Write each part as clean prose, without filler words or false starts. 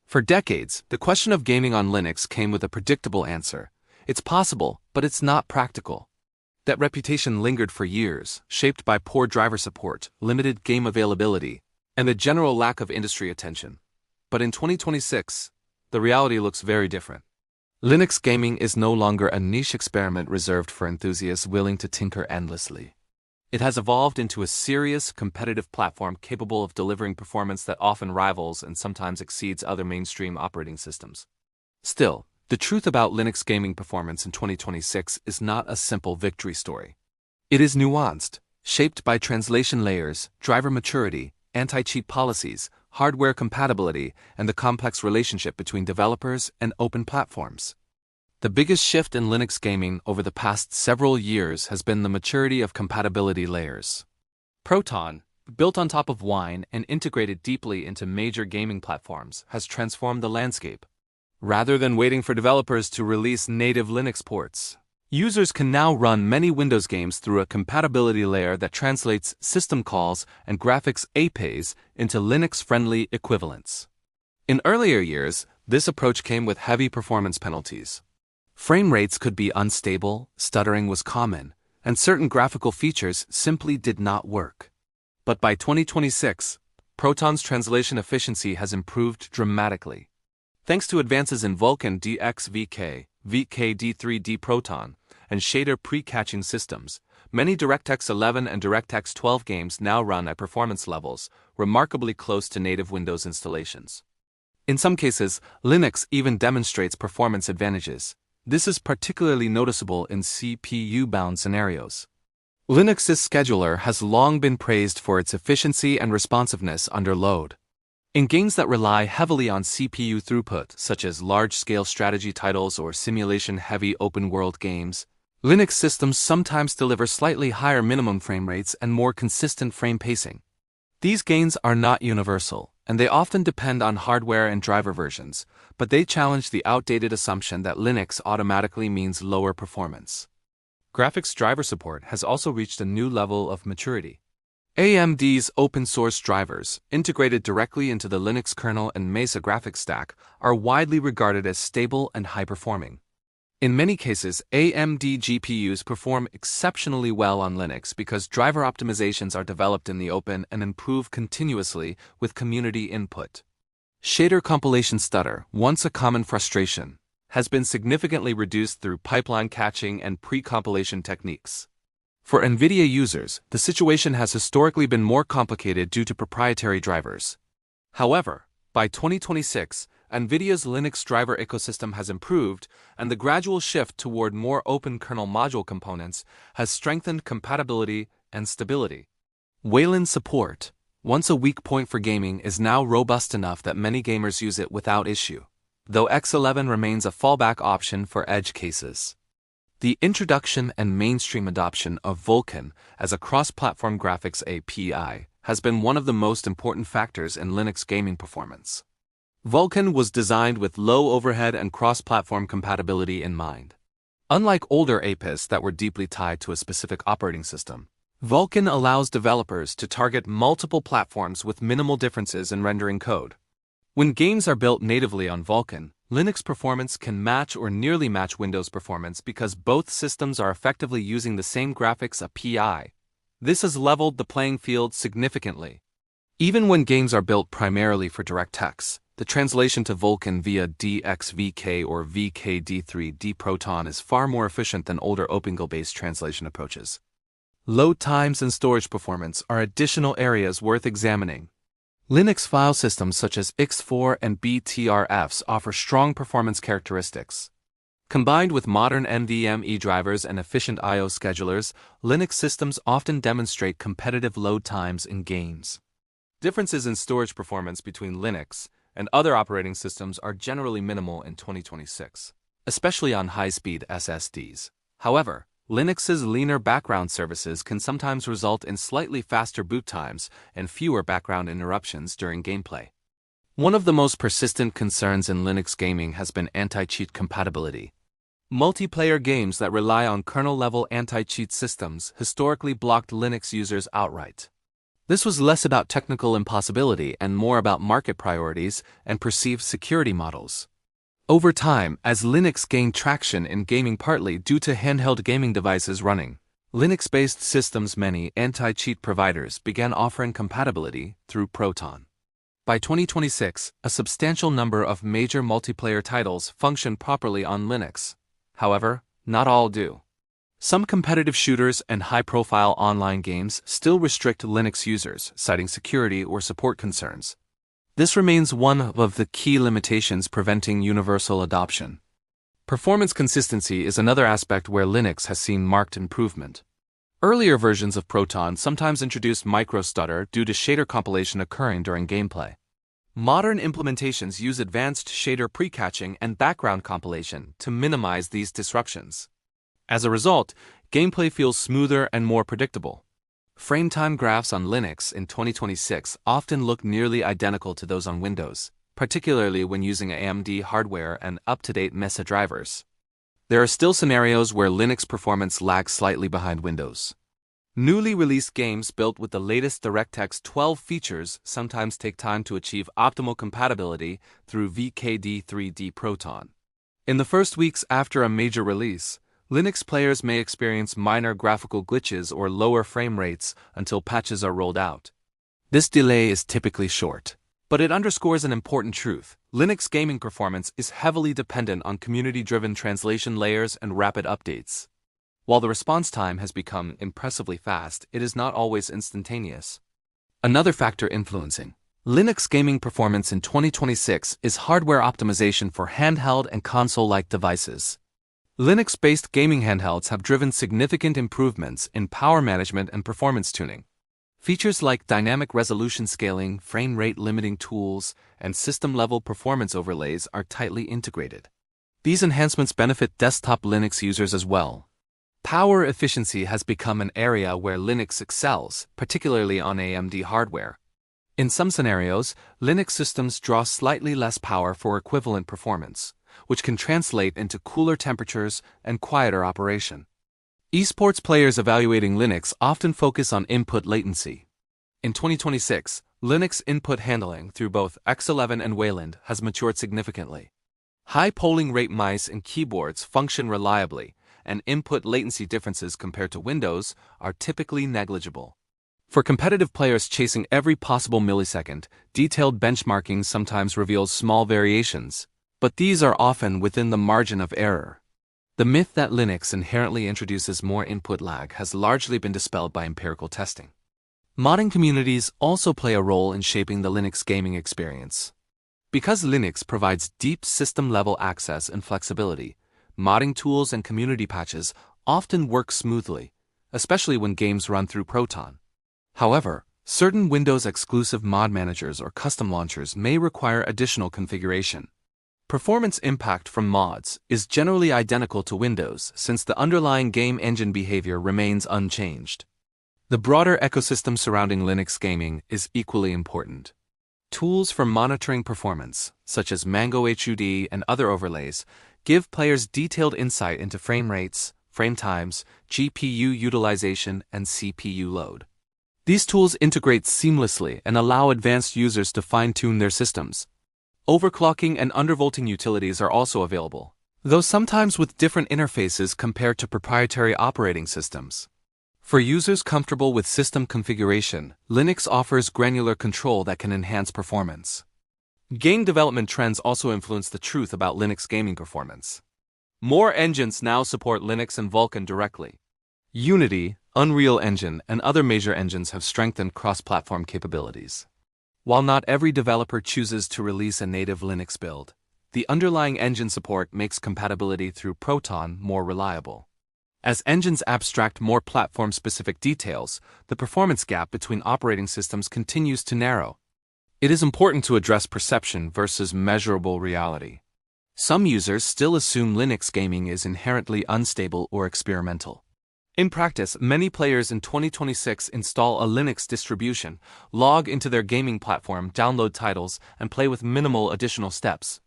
For decades, the question of gaming on Linux came with a predictable answer. It's possible, but it's not practical. That reputation lingered for years, shaped by poor driver support, limited game availability, and a general lack of industry attention. But in 2026, the reality looks very different. Linux gaming is no longer a niche experiment reserved for enthusiasts willing to tinker endlessly. It has evolved into a serious, competitive platform capable of delivering performance that often rivals and sometimes exceeds other mainstream operating systems. Still, the truth about Linux gaming performance in 2026 is not a simple victory story. It is nuanced, shaped by translation layers, driver maturity, anti-cheat policies, hardware compatibility, and the complex relationship between developers and open platforms. The biggest shift in Linux gaming over the past several years has been the maturity of compatibility layers. Proton, built on top of Wine and integrated deeply into major gaming platforms, has transformed the landscape. Rather than waiting for developers to release native Linux ports, users can now run many Windows games through a compatibility layer that translates system calls and graphics APIs into Linux-friendly equivalents. In earlier years, this approach came with heavy performance penalties. Frame rates could be unstable, stuttering was common, and certain graphical features simply did not work. But by 2026, Proton's translation efficiency has improved dramatically. Thanks to advances in Vulkan DXVK, VKD3D Proton, and shader pre-catching systems, many DirectX 11 and DirectX 12 games now run at performance levels remarkably close to native Windows installations. In some cases, Linux even demonstrates performance advantages. This is particularly noticeable in CPU-bound scenarios. Linux's scheduler has long been praised for its efficiency and responsiveness under load. In games that rely heavily on CPU throughput, such as large-scale strategy titles or simulation-heavy open-world games, Linux systems sometimes deliver slightly higher minimum frame rates and more consistent frame pacing. These gains are not universal, and they often depend on hardware and driver versions, but they challenge the outdated assumption that Linux automatically means lower performance. Graphics driver support has also reached a new level of maturity. AMD's open-source drivers, integrated directly into the Linux kernel and Mesa graphics stack, are widely regarded as stable and high-performing. In many cases, AMD GPUs perform exceptionally well on Linux because driver optimizations are developed in the open and improve continuously with community input. Shader compilation stutter, once a common frustration, has been significantly reduced through pipeline catching and pre-compilation techniques. For NVIDIA users, the situation has historically been more complicated due to proprietary drivers. However, by 2026, NVIDIA's Linux driver ecosystem has improved, and the gradual shift toward more open kernel module components has strengthened compatibility and stability. Wayland support, once a weak point for gaming, is now robust enough that many gamers use it without issue, though X11 remains a fallback option for edge cases. The introduction and mainstream adoption of Vulkan as a cross-platform graphics API has been one of the most important factors in Linux gaming performance. Vulkan was designed with low overhead and cross-platform compatibility in mind. Unlike older APIs that were deeply tied to a specific operating system, Vulkan allows developers to target multiple platforms with minimal differences in rendering code. When games are built natively on Vulkan, Linux performance can match or nearly match Windows performance because both systems are effectively using the same graphics API. This has leveled the playing field significantly. Even when games are built primarily for DirectX, the translation to Vulkan via DXVK or VKD3D Proton is far more efficient than older OpenGL-based translation approaches. Load times and storage performance are additional areas worth examining. Linux file systems such as X4 and BTRFs offer strong performance characteristics. Combined with modern NVMe drivers and efficient I/O schedulers, Linux systems often demonstrate competitive load times in games. Differences in storage performance between Linux and other operating systems are generally minimal in 2026, especially on high-speed SSDs. However, Linux's leaner background services can sometimes result in slightly faster boot times and fewer background interruptions during gameplay. One of the most persistent concerns in Linux gaming has been anti-cheat compatibility. Multiplayer games that rely on kernel-level anti-cheat systems historically blocked Linux users outright. This was less about technical impossibility and more about market priorities and perceived security models. Over time, as Linux gained traction in gaming partly due to handheld gaming devices running Linux-based systems, many anti-cheat providers began offering compatibility through Proton. By 2026, a substantial number of major multiplayer titles function properly on Linux. However, not all do. Some competitive shooters and high-profile online games still restrict Linux users, citing security or support concerns. This remains one of the key limitations preventing universal adoption. Performance consistency is another aspect where Linux has seen marked improvement. Earlier versions of Proton sometimes introduced micro-stutter due to shader compilation occurring during gameplay. Modern implementations use advanced shader pre-catching and background compilation to minimize these disruptions. As a result, gameplay feels smoother and more predictable. Frame time graphs on Linux in 2026 often look nearly identical to those on Windows, particularly when using AMD hardware and up-to-date Mesa drivers. There are still scenarios where Linux performance lags slightly behind Windows. Newly released games built with the latest DirectX 12 features sometimes take time to achieve optimal compatibility through VKD3D Proton. In the first weeks after a major release, Linux players may experience minor graphical glitches or lower frame rates until patches are rolled out. This delay is typically short, but it underscores an important truth. Linux gaming performance is heavily dependent on community-driven translation layers and rapid updates. While the response time has become impressively fast, it is not always instantaneous. Another factor influencing Linux gaming performance in 2026 is hardware optimization for handheld and console-like devices. Linux-based gaming handhelds have driven significant improvements in power management and performance tuning. Features like dynamic resolution scaling, frame rate limiting tools, and system-level performance overlays are tightly integrated. These enhancements benefit desktop Linux users as well. Power efficiency has become an area where Linux excels, particularly on AMD hardware. In some scenarios, Linux systems draw slightly less power for equivalent performance, which can translate into cooler temperatures and quieter operation. Esports players evaluating Linux often focus on input latency. In 2026, Linux input handling through both X11 and Wayland has matured significantly. High polling rate mice and keyboards function reliably, and input latency differences compared to Windows are typically negligible. For competitive players chasing every possible millisecond, detailed benchmarking sometimes reveals small variations, but these are often within the margin of error. The myth that Linux inherently introduces more input lag has largely been dispelled by empirical testing. Modding communities also play a role in shaping the Linux gaming experience. Because Linux provides deep system-level access and flexibility, modding tools and community patches often work smoothly, especially when games run through Proton. However, certain Windows-exclusive mod managers or custom launchers may require additional configuration. Performance impact from mods is generally identical to Windows since the underlying game engine behavior remains unchanged. The broader ecosystem surrounding Linux gaming is equally important. Tools for monitoring performance, such as Mango HUD and other overlays, give players detailed insight into frame rates, frame times, GPU utilization, and CPU load. These tools integrate seamlessly and allow advanced users to fine-tune their systems. Overclocking and undervolting utilities are also available, though sometimes with different interfaces compared to proprietary operating systems. For users comfortable with system configuration, Linux offers granular control that can enhance performance. Game development trends also influence the truth about Linux gaming performance. More engines now support Linux and Vulkan directly. Unity, Unreal Engine, and other major engines have strengthened cross-platform capabilities. While not every developer chooses to release a native Linux build, the underlying engine support makes compatibility through Proton more reliable. As engines abstract more platform-specific details, the performance gap between operating systems continues to narrow. It is important to address perception versus measurable reality. Some users still assume Linux gaming is inherently unstable or experimental. In practice, many players in 2026 install a Linux distribution, log into their gaming platform, download titles, and play with minimal additional steps.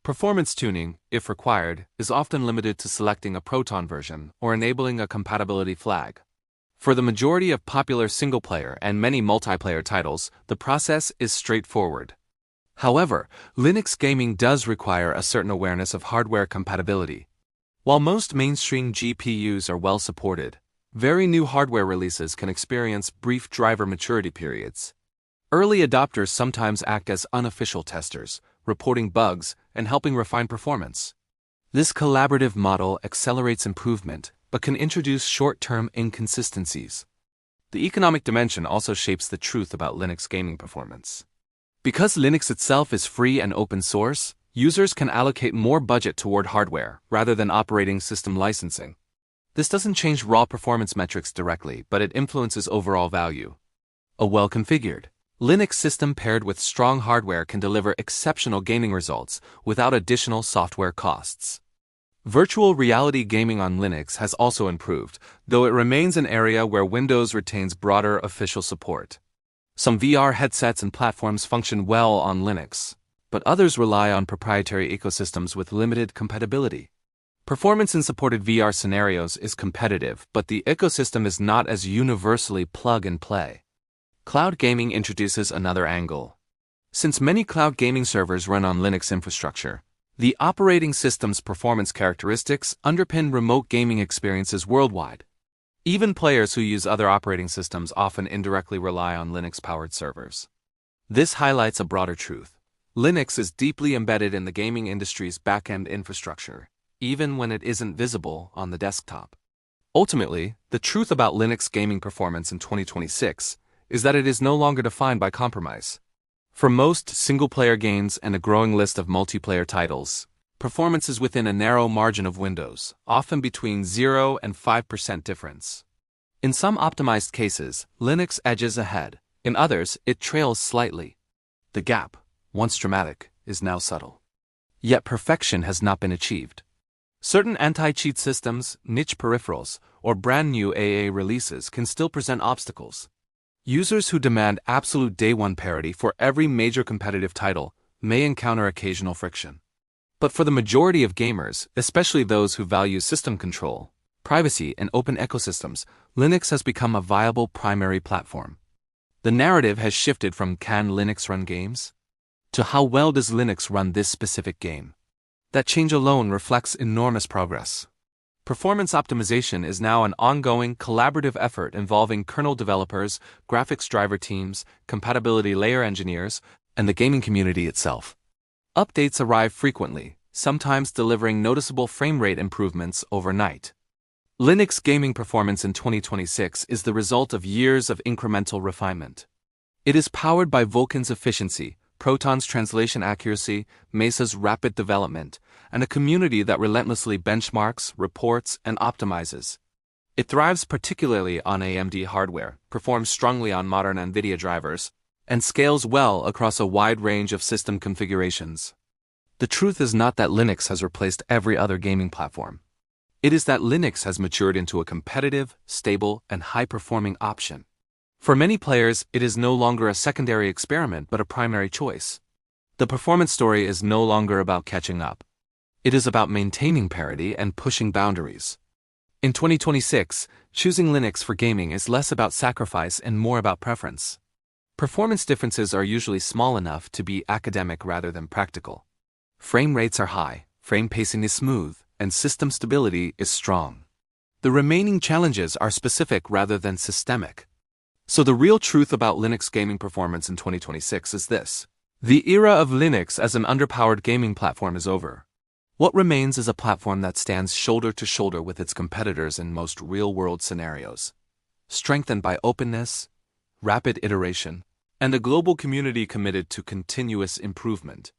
Performance tuning, if required, is often limited to selecting a Proton version or enabling a compatibility flag. For the majority of popular single-player and many multiplayer titles, the process is straightforward. However, Linux gaming does require a certain awareness of hardware compatibility. While most mainstream GPUs are well supported, very new hardware releases can experience brief driver maturity periods. Early adopters sometimes act as unofficial testers, reporting bugs and helping refine performance. This collaborative model accelerates improvement, but can introduce short-term inconsistencies. The economic dimension also shapes the truth about Linux gaming performance. Because Linux itself is free and open source, users can allocate more budget toward hardware rather than operating system licensing. This doesn't change raw performance metrics directly, but it influences overall value. A well-configured Linux system paired with strong hardware can deliver exceptional gaming results without additional software costs. Virtual reality gaming on Linux has also improved, though it remains an area where Windows retains broader official support. Some VR headsets and platforms function well on Linux, but others rely on proprietary ecosystems with limited compatibility. Performance in supported VR scenarios is competitive, but the ecosystem is not as universally plug-and-play. Cloud gaming introduces another angle. Since many cloud gaming servers run on Linux infrastructure, the operating system's performance characteristics underpin remote gaming experiences worldwide. Even players who use other operating systems often indirectly rely on Linux-powered servers. This highlights a broader truth. Linux is deeply embedded in the gaming industry's back-end infrastructure, even when it isn't visible on the desktop. Ultimately, the truth about Linux gaming performance in 2026 is that it is no longer defined by compromise. For most single-player games and a growing list of multiplayer titles, performance is within a narrow margin of windows, often between 0 and 5% difference. In some optimized cases, Linux edges ahead. In others, it trails slightly. The gap, once dramatic, is now subtle. Yet perfection has not been achieved. Certain anti-cheat systems, niche peripherals, or brand-new AA releases can still present obstacles. Users who demand absolute day-one parity for every major competitive title may encounter occasional friction. But for the majority of gamers, especially those who value system control, privacy, and open ecosystems, Linux has become a viable primary platform. The narrative has shifted from "Can Linux run games?" to "How well does Linux run this specific game?" That change alone reflects enormous progress. Performance optimization is now an ongoing, collaborative effort involving kernel developers, graphics driver teams, compatibility layer engineers, and the gaming community itself. Updates arrive frequently, sometimes delivering noticeable frame rate improvements overnight. Linux gaming performance in 2026 is the result of years of incremental refinement. It is powered by Vulkan's efficiency, Proton's translation accuracy, Mesa's rapid development, and a community that relentlessly benchmarks, reports, and optimizes. It thrives particularly on AMD hardware, performs strongly on modern NVIDIA drivers, and scales well across a wide range of system configurations. The truth is not that Linux has replaced every other gaming platform. It is that Linux has matured into a competitive, stable, and high-performing option. For many players, it is no longer a secondary experiment but a primary choice. The performance story is no longer about catching up. It is about maintaining parity and pushing boundaries. In 2026, choosing Linux for gaming is less about sacrifice and more about preference. Performance differences are usually small enough to be academic rather than practical. Frame rates are high, frame pacing is smooth, and system stability is strong. The remaining challenges are specific rather than systemic. So the real truth about Linux gaming performance in 2026 is this: the era of Linux as an underpowered gaming platform is over. What remains is a platform that stands shoulder to shoulder with its competitors in most real-world scenarios, strengthened by openness, rapid iteration, and a global community committed to continuous improvement.